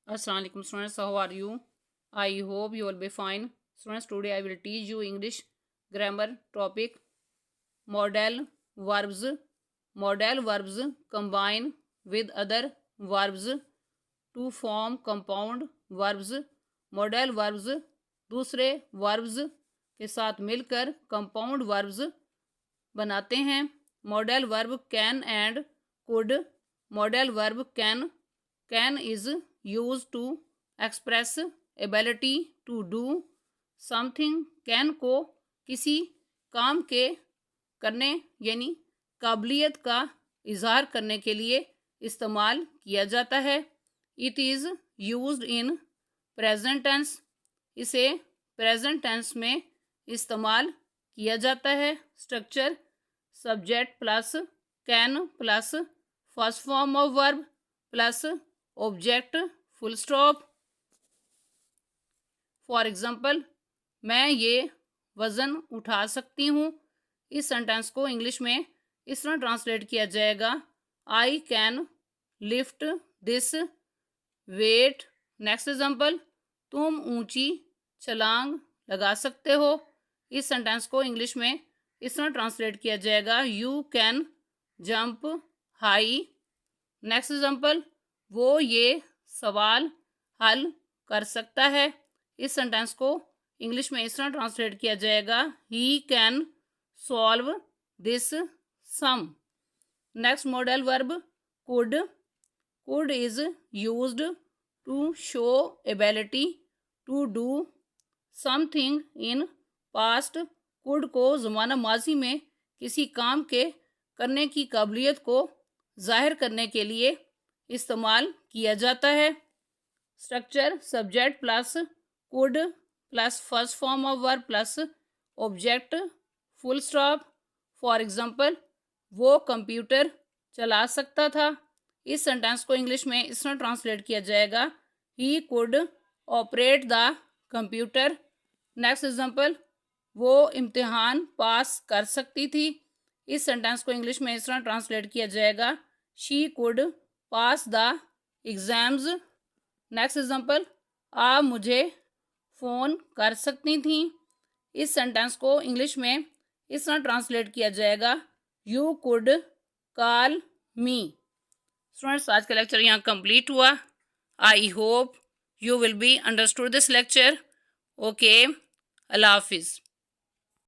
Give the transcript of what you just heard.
Assalamu alaikum students, how are you? I hope you will be fine. Students, today I will teach you English grammar topic modal verbs. Modal verbs combine with other verbs to form compound verbs. Modal verbs दूसरे verbs के साथ मिलकर compound verbs बनाते हैं. Modal verb can and could. Modal verb can is used to express ability to do something. can को किसी काम के करने यानी काबिलियत का इजहार करने के लिए इस्तेमाल किया जाता है. It is used in present tense. इसे प्रेजेंट टेंस में इस्तेमाल किया जाता है. Structure subject plus can plus first form of verb plus object full stop. For example, मैं ये वज़न उठा सकती हूँ. इस सेंटेंस को इंग्लिश में इस तरह ट्रांसलेट किया जाएगा, I can lift this weight. Next example, तुम ऊंची छलांग लगा सकते हो. इस सेंटेंस को इंग्लिश में इस तरह ट्रांसलेट किया जाएगा, you can jump high. Next example, वो ये सवाल हल कर सकता है. इस सेंटेंस को इंग्लिश में इस तरह ट्रांसलेट किया जाएगा, he can solve this sum. Next modal verb could. Could is used to show ability to do something in past. Could को ज़माना माजी में किसी काम के करने की काबिलियत को जाहिर करने के लिए इस्तेमाल किया जाता है. Structure subject plus could plus first form of verb plus object full stop. For example, वो कंप्यूटर चला सकता था. इस सेंटेंस को इंग्लिश में इस तरह ट्रांसलेट किया जाएगा, he could operate the computer. Next example, वो इम्तिहान पास कर सकती थी. इस सेंटेंस को इंग्लिश में इस तरह ट्रांसलेट किया जाएगा, she could pass the exams. Next example, आप मुझे फ़ोन कर सकती थी. इस सेंटेंस को इंग्लिश में इस तरह ट्रांसलेट किया जाएगा, you could call me. Students, आज का लेक्चर यहाँ कंप्लीट हुआ. I hope you will be understood this lecture. Okay, अल्लाह हाफिज़.